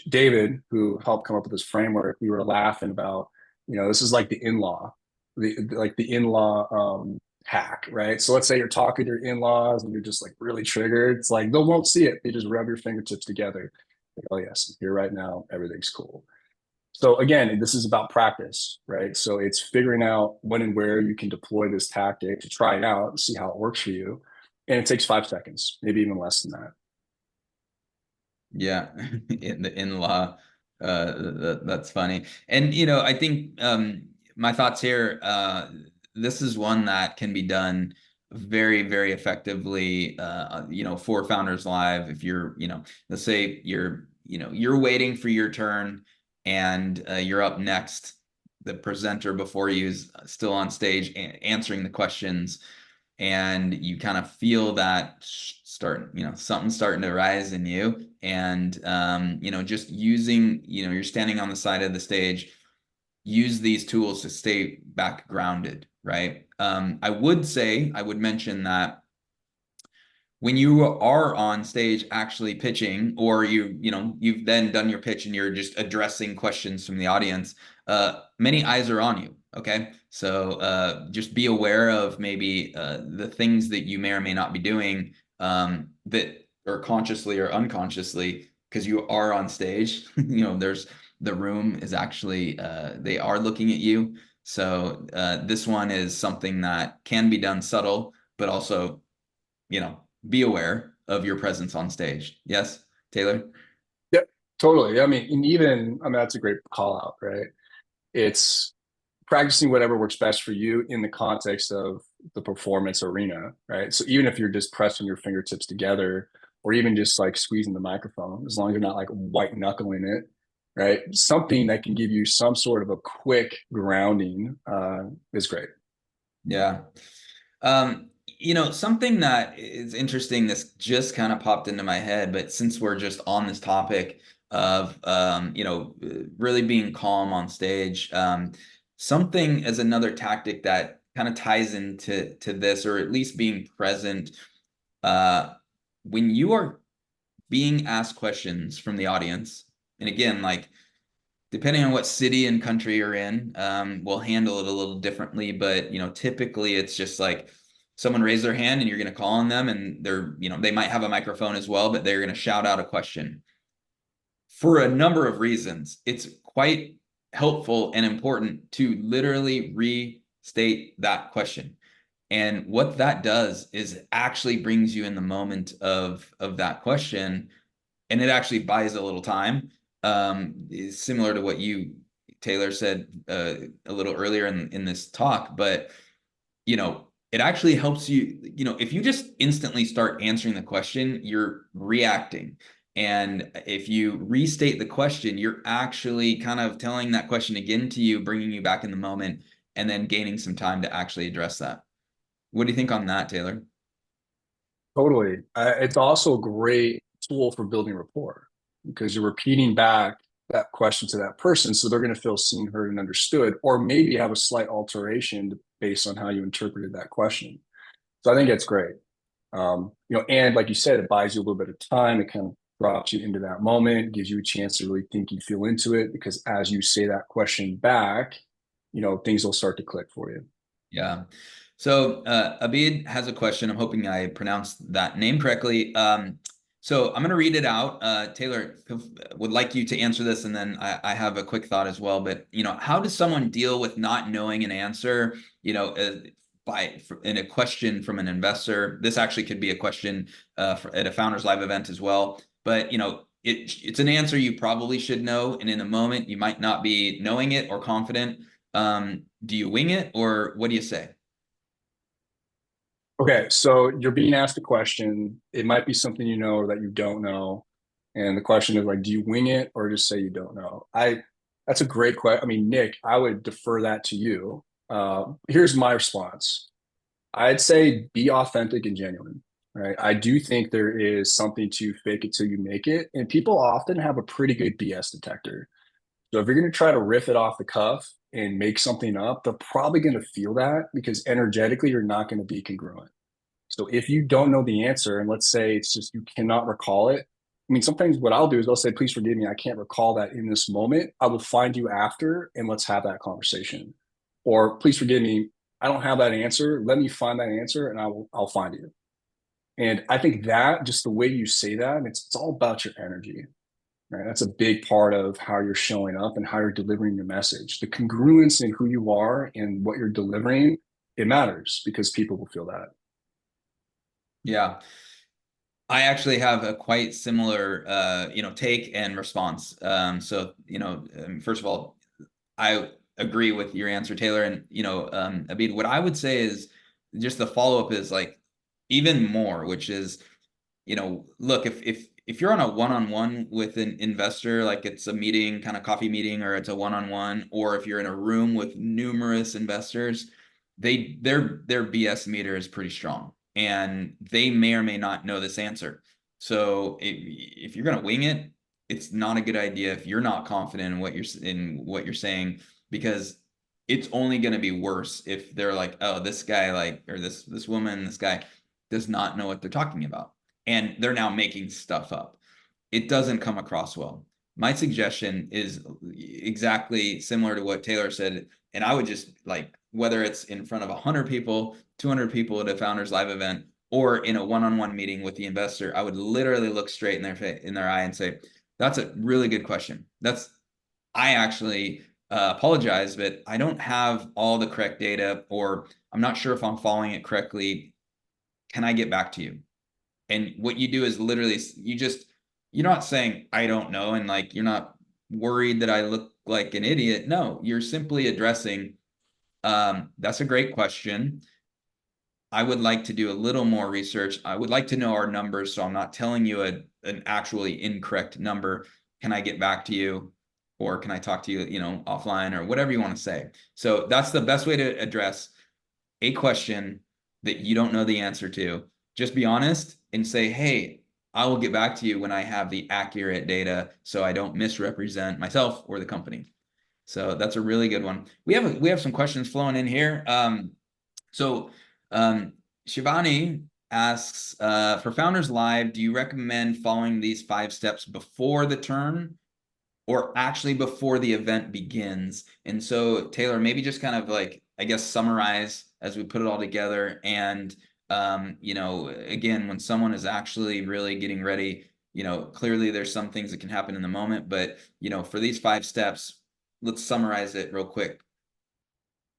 David, who helped come up with this framework, we were laughing about, this is like the in-law, the in-law hack, right? So let's say you're talking to your in-laws and you're just like really triggered. It's like they won't see it. They just rub your fingertips together. Like, oh yes, I'm here right now. Everything's cool. So again, this is about practice, right? So it's figuring out when and where you can deploy this tactic to try it out and see how it works for you. And it takes 5 seconds, maybe even less than that. Yeah, in the in-law, that's funny. And I think my thoughts here, this is one that can be done very, very effectively, for Founders Live. If you're, let's say you're waiting for your turn, and you're up next. The presenter before you is still on stage answering the questions, and you kind of feel that something starting to rise in you. And just using, you're standing on the side of the stage, use these tools to stay back grounded, right? I would mention that when you are on stage actually pitching, or you've then done your pitch and you're just addressing questions from the audience, many eyes are on you. Okay, so just be aware of maybe the things that you may or may not be doing, that are consciously or unconsciously, because you are on stage. There's the room is actually, they are looking at you. So this one is something that can be done subtle, but also, be aware of your presence on stage. Yes, Taylor? Yep, totally. I mean, that's a great call out, right? It's practicing whatever works best for you in the context of the performance arena, right? So even if you're just pressing your fingertips together or even just like squeezing the microphone, as long as you're not like white knuckling it, right? Something that can give you some sort of a quick grounding is great. Yeah. Something that is interesting, this just kind of popped into my head, but since we're just on this topic of, really being calm on stage, something as another tactic that kind of ties into this, or at least being present, uh, when you are being asked questions from the audience. And again, like, depending on what city and country you're in, we'll handle it a little differently. But, typically it's just like someone raise their hand and you're going to call on them, and they might have a microphone as well, but they're going to shout out a question. For a number of reasons, it's quite helpful and important to literally restate that question. And what that does is actually brings you in the moment of that question, and it actually buys a little time. Is similar to what you, Taylor, said a little earlier in this talk, but it actually helps you. If you just instantly start answering the question, you're reacting. And if you restate the question, you're actually kind of telling that question again to you, bringing you back in the moment, and then gaining some time to actually address that. What do you think on that, Taylor? Totally. It's also a great tool for building rapport because you're repeating back that question to that person. So they're going to feel seen, heard, and understood, or maybe have a slight alteration based on how you interpreted that question. So I think that's great. And like you said, it buys you a little bit of time. It kind of drops you into that moment, gives you a chance to really think and feel into it because as you say that question back, things will start to click for you. Yeah. So Abid has a question. I'm hoping I pronounced that name correctly. So I'm going to read it out. Taylor would like you to answer this, and then I have a quick thought as well. But how does someone deal with not knowing an answer? In a question from an investor. This actually could be a question at a Founders Live event as well. But it's an answer you probably should know, and in the moment you might not be knowing it or confident. Do you wing it, or what do you say? Okay, so you're being asked a question. It might be something you know or that you don't know. And the question is like, do you wing it or just say you don't know? That's a great question. I mean, Nick, I would defer that to you. Here's my response. I'd say be authentic and genuine, right? I do think there is something to fake it till you make it. And people often have a pretty good BS detector. So if you're going to try to riff it off the cuff and make something up, they're probably going to feel that because energetically you're not going to be congruent. So if you don't know the answer, and let's say it's just you cannot recall it, I mean, sometimes what I'll do is I'll say, please forgive me, I can't recall that in this moment. I will find you after and let's have that conversation. Or please forgive me, I don't have that answer. Let me find that answer and I'll find you. And I think that just the way you say that, it's all about your energy. Right? That's a big part of how you're showing up and how you're delivering your message. The congruence in who you are and what you're delivering, it matters because people will feel that. Yeah. I actually have a quite similar, take and response. So, first of all, I agree with your answer, Taylor. And, Abid, what I would say is just the follow-up is like even more, which is, look, if you're on a one-on-one with an investor, like it's a meeting, kind of coffee meeting, or it's a one-on-one, or if you're in a room with numerous investors, their BS meter is pretty strong, and they may or may not know this answer. So if you're gonna wing it, it's not a good idea if you're not confident in what you're saying, because it's only going to be worse if they're like, oh, this guy, like, or this woman, this guy does not know what they're talking about, and they're now making stuff up. It doesn't come across well. My suggestion is exactly similar to what Taylor said. And I would just, like, whether it's in front of 100 people, 200 people at a Founders Live event, or in a one-on-one meeting with the investor, I would literally look straight in their eye and say, that's a really good question. I actually apologize, but I don't have all the correct data, or I'm not sure if I'm following it correctly. Can I get back to you? And what you do is literally you're not saying I don't know, and like you're not worried that I look like an idiot. No, you're simply addressing, that's a great question. I would like to do a little more research. I would like to know our numbers, so I'm not telling you an actually incorrect number. Can I get back to you? Or can I talk to you, offline, or whatever you want to say? So that's the best way to address a question that you don't know the answer to. Just be honest and say, hey, I will get back to you when I have the accurate data, so I don't misrepresent myself or the company. So that's a really good one. We have some questions flowing in here. So Shivani asks, for Founders Live, do you recommend following these 5 steps before the turn or actually before the event begins. And so, Taylor, maybe just kind of like, I guess, summarize as we put it all together. And, again, when someone is actually really getting ready, clearly there's some things that can happen in the moment, but, for these 5 steps, let's summarize it real quick.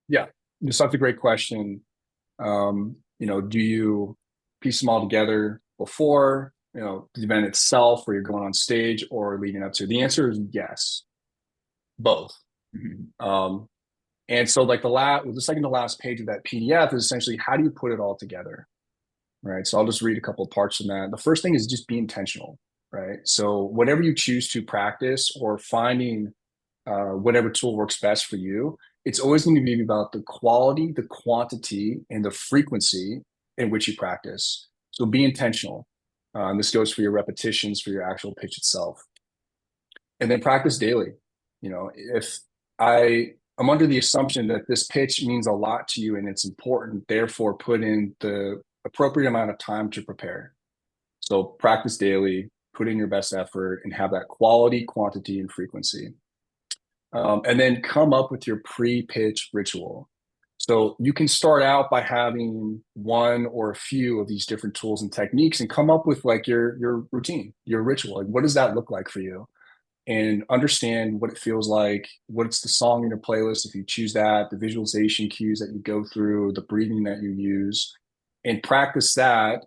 Yeah, that's a great question. Do you piece them all together before, the event itself, where you're going on stage, or leading up to? The answer is yes, both. Mhm. Um, and so like the second to last page of that PDF is essentially how do you put it all together, right? So I'll just read a couple of parts from that. The first thing is just be intentional, right? So whatever you choose to practice or finding whatever tool works best for you, it's always going to be about the quality, the quantity, and the frequency in which you practice. So be intentional. This goes for your repetitions, for your actual pitch itself. And then practice daily. If I'm under the assumption that this pitch means a lot to you and it's important, therefore put in the appropriate amount of time to prepare. So practice daily, put in your best effort, and have that quality, quantity, and frequency. And then come up with your pre-pitch ritual. So you can start out by having one or a few of these different tools and techniques, and come up with like your routine, your ritual. Like, what does that look like for you? And understand what it feels like. What's the song in your playlist if you choose that, the visualization cues that you go through, the breathing that you use, and practice that,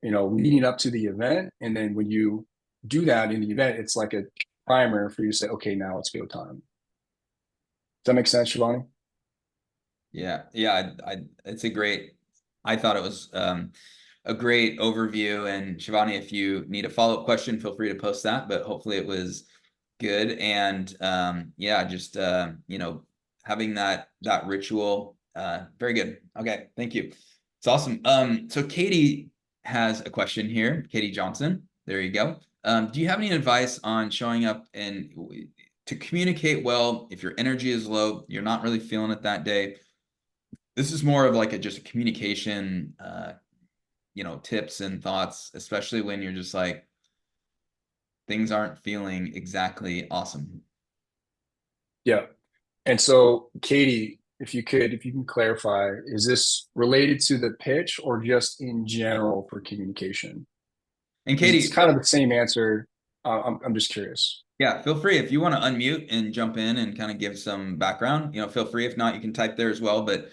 leading up to the event. And then when you do that in the event, it's like a primer for you to say, okay, now it's go time. Does that make sense, Shivani? Yeah, yeah, it's a great. I thought it was a great overview. And Shivani, if you need a follow-up question, feel free to post that. But hopefully, it was good. And yeah, just having that ritual, very good. Okay, thank you. It's awesome. So Katie has a question here. Katie Johnson. There you go. Do you have any advice on showing up and to communicate well if your energy is low, you're not really feeling it that day? This is more of like just a communication, tips and thoughts, especially when you're just like things aren't feeling exactly awesome. Yeah. And so, Katie, if you can clarify, is this related to the pitch or just in general for communication? And Because it's Katie, kind of the same answer. I'm just curious. yeah, feel free if you want to unmute and jump in and kind of give some background, feel free. If not, you can type there as well, but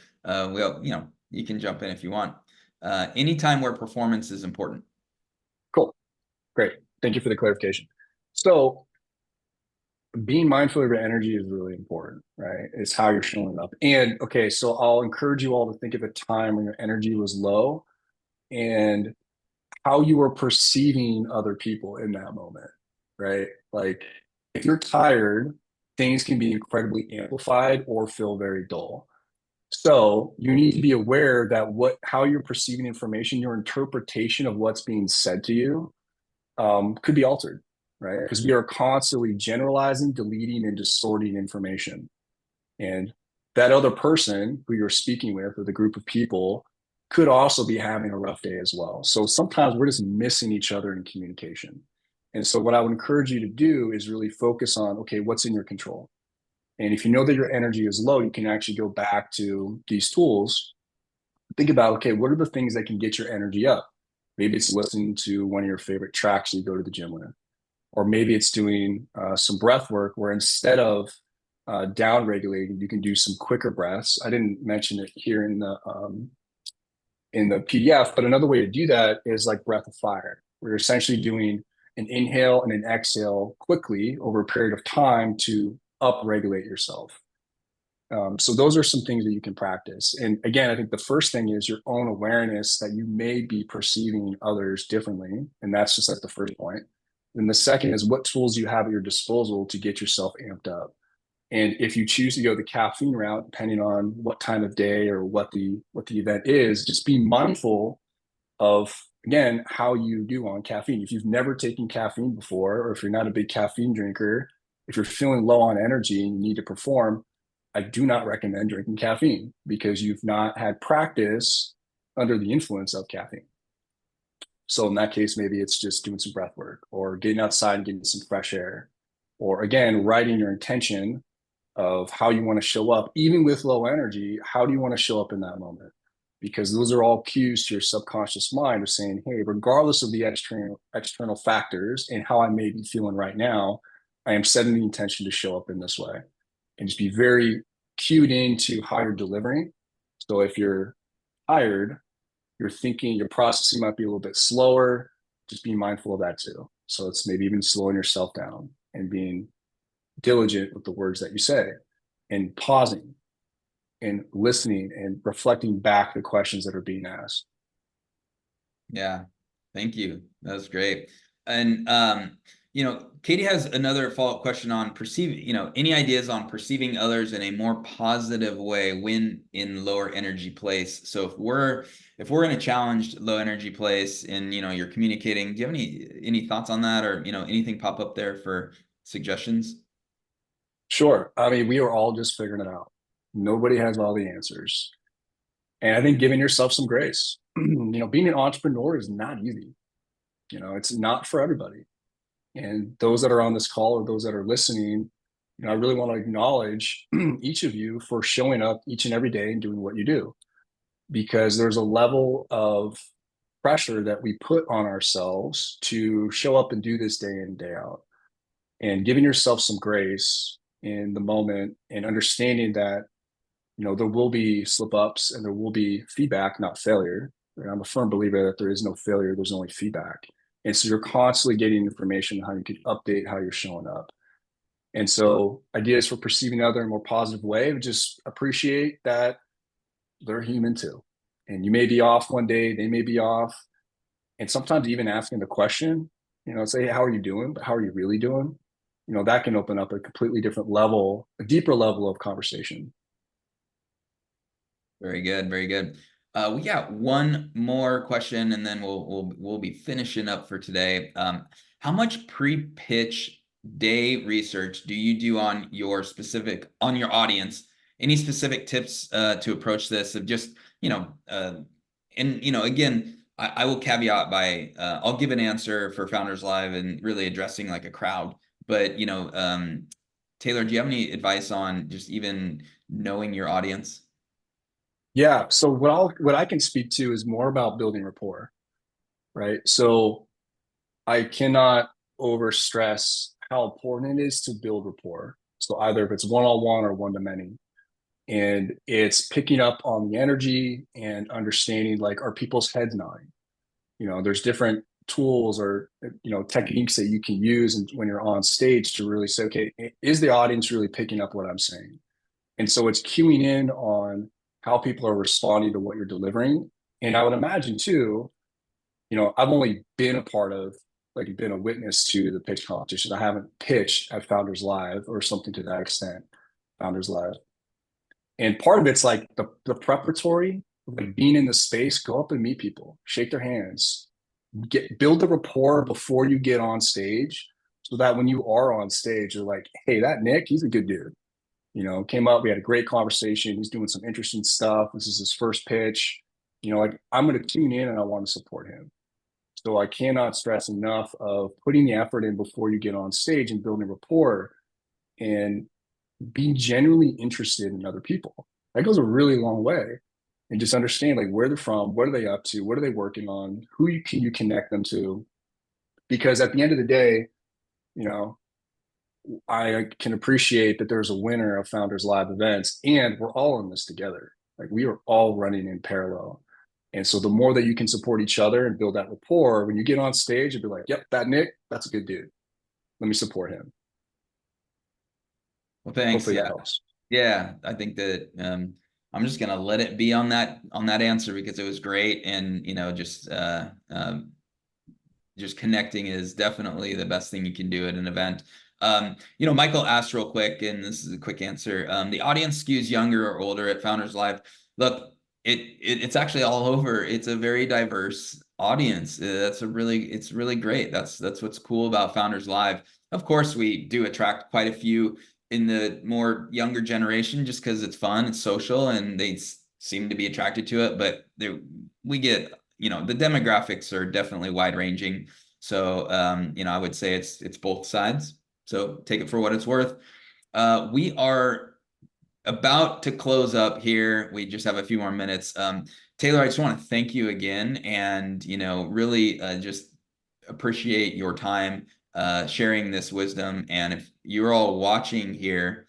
you can jump in if you want. Anytime where performance is important. Cool. Great. Thank you for the clarification. So, being mindful of your energy is really important, right? It's how you're showing up. And okay, so I'll encourage you all to think of a time when your energy was low and how you were perceiving other people in that moment, right? Like if you're tired, things can be incredibly amplified or feel very dull. So you need to be aware that how you're perceiving information, your interpretation of what's being said to you, could be altered, right? Because we are constantly generalizing, deleting, and distorting information. And that other person who you're speaking with, or the group of people, could also be having a rough day as well. So sometimes we're just missing each other in communication. And so what I would encourage you to do is really focus on, okay, what's in your control? And if you know that your energy is low, you can actually go back to these tools. Think about, okay, what are the things that can get your energy up? Maybe it's listening to one of your favorite tracks you go to the gym with, or maybe it's doing some breath work where instead of down regulating, you can do some quicker breaths. I didn't mention it here in the PDF, but another way to do that is like breath of fire. We're essentially doing an inhale and an exhale quickly over a period of time to up regulate yourself. So those are some things that you can practice. And again, I think the first thing is your own awareness that you may be perceiving others differently. And that's just like the first point. And the second is what tools you have at your disposal to get yourself amped up. And if you choose to go the caffeine route, depending on what time of day or what the event is, just be mindful of, again, how you do on caffeine. If you've never taken caffeine before, or if you're not a big caffeine drinker, if you're feeling low on energy and you need to perform, I do not recommend drinking caffeine because you've not had practice under the influence of caffeine. So in that case, maybe it's just doing some breath work or getting outside and getting some fresh air. or again, writing your intention of how you want to show up, even with low energy. How do you want to show up in that moment? Because those are all cues to your subconscious mind of saying, hey, regardless of the external factors and how I may be feeling right now, I am setting the intention to show up in this way, and just be very cued into how you're delivering. So if you're tired, your thinking, your processing might be a little bit slower. Just be mindful of that too. So it's maybe even slowing yourself down and being diligent with the words that you say, and pausing and listening and reflecting back the questions that are being asked. Yeah, thank you. That was great. And Katie has another follow-up question on perceiving, any ideas on perceiving others in a more positive way when in lower energy place. So if we're in a challenged low energy place and you're communicating, do you have any thoughts on that, or anything pop up there for suggestions? Sure. I mean, we are all just figuring it out. Nobody has all the answers. And I think giving yourself some grace. Being an entrepreneur is not easy. It's not for everybody. And those that are on this call or those that are listening, I really want to acknowledge each of you for showing up each and every day and doing what you do, because there's a level of pressure that we put on ourselves to show up and do this day in, day out. And giving yourself some grace in the moment and understanding that, there will be slip ups and there will be feedback, not failure. And I'm a firm believer that there is no failure, there's only feedback. And so you're constantly getting information on how you can update how you're showing up. And so ideas for perceiving other in a more positive way, just appreciate that they're human too. And you may be off one day, they may be off. And sometimes even asking the question, say, how are you doing? But how are you really doing? That can open up a completely different level, a deeper level of conversation. Very good, very good. We got one more question, and then we'll be finishing up for today. How much pre-pitch day research do you do on your audience? Any specific tips to approach this? Of just again, I will caveat by I'll give an answer for Founders Live and really addressing like a crowd. But Taylor, do you have any advice on just even knowing your audience? Yeah. So what I can speak to is more about building rapport, right? So I cannot over stress how important it is to build rapport. So either if it's one-on-one or one-to-many, and it's picking up on the energy and understanding, like, are people's heads nodding? There's different tools or techniques that you can use and when you're on stage to really say, okay, is the audience really picking up what I'm saying? And so it's cueing in on how people are responding to what you're delivering. And I would imagine too, I've only been a part of, like, been a witness to the pitch competition. I haven't pitched at Founders Live or something to that extent, Founders Live. And part of it's like the preparatory, like being in the space, go up and meet people, shake their hands, build the rapport before you get on stage, so that when you are on stage, you're like, hey, that Nick, he's a good dude. Came up, we had a great conversation. He's doing some interesting stuff. This is his first pitch. Like, I'm going to tune in and I want to support him. So I cannot stress enough of putting the effort in before you get on stage and building rapport and being genuinely interested in other people. That goes a really long way. And just understand, like, where they're from, what are they up to, what are they working on, can you connect them to? Because at the end of the day, you know, I can appreciate that there's a winner of Founders Live events, and we're all in this together. Like, we are all running in parallel. And so the more that you can support each other and build that rapport, when you get on stage, you'll be like, yep, that Nick, that's a good dude. Let me support him. Well, thanks. Hopefully that Yeah. helps. Yeah. I think that I'm just gonna let it be on that answer because it was great. And just connecting is definitely the best thing you can do at an event. Michael asked real quick, and this is a quick answer. The audience skews younger or older at Founders Live. Look, it's actually all over. It's a very diverse audience. It's really great. That's what's cool about Founders Live. Of course, we do attract quite a few in the more younger generation just because it's fun, it's social, and they seem to be attracted to it. But we get, the demographics are definitely wide ranging. So, I would say it's both sides. So take it for what it's worth. We are about to close up here. We just have a few more minutes. Taylor, I just want to thank you again, and really just appreciate your time sharing this wisdom. And if you're all watching here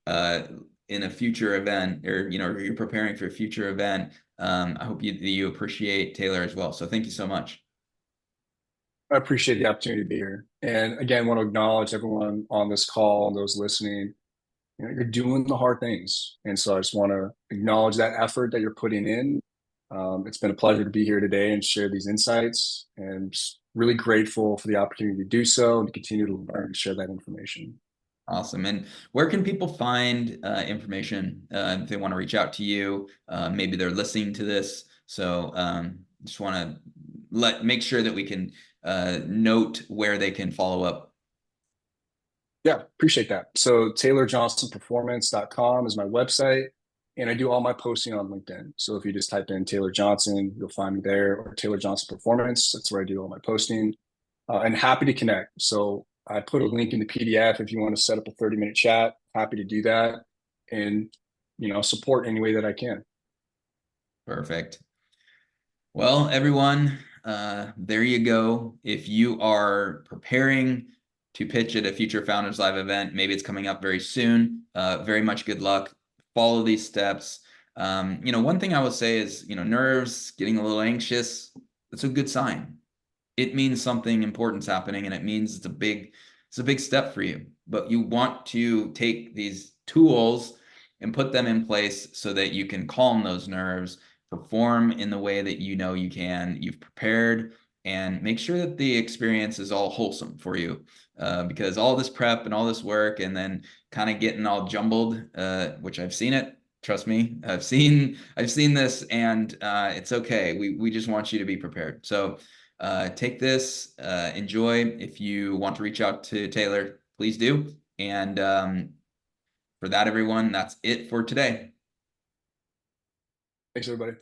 uh, in a future event, or you're preparing for a future event, I hope you appreciate Taylor as well. So thank you so much. I appreciate the opportunity to be here. And again, want to acknowledge everyone on this call and those listening. You're doing the hard things. And so I just want to acknowledge that effort that you're putting in. It's been a pleasure to be here today and share these insights, and just really grateful for the opportunity to do so and to continue to learn and share that information. Awesome. And where can people find information if they want to reach out to you? Maybe they're listening to this. So just want to make sure that we can note where they can follow up. Yeah, appreciate that. So taylorjohnsonperformance.com is my website, and I do all my posting on LinkedIn. So if you just type in Taylor Johnson, you'll find me there, or Taylor Johnson Performance. That's where I do all my posting. And happy to connect. So I put a link in the PDF if you want to set up a 30-minute chat. Happy to do that, and support any way that I can. Perfect. Well, everyone, there you go. If you are preparing to pitch at a future Founders Live event, maybe it's coming up very soon. Very much good luck. Follow these steps. One thing I will say is, nerves, getting a little anxious, that's a good sign. It means something important's happening, and it means it's a big step for you. But you want to take these tools and put them in place so that you can calm those nerves, perform in the way that you can. You've prepared, and make sure that the experience is all wholesome for you. Because all this prep and all this work, and then kind of getting all jumbled, which I've seen it. Trust me, I've seen this, and it's okay. We just want you to be prepared. So take this, enjoy. If you want to reach out to Taylor, please do. And for that, everyone, that's it for today. Thanks, everybody.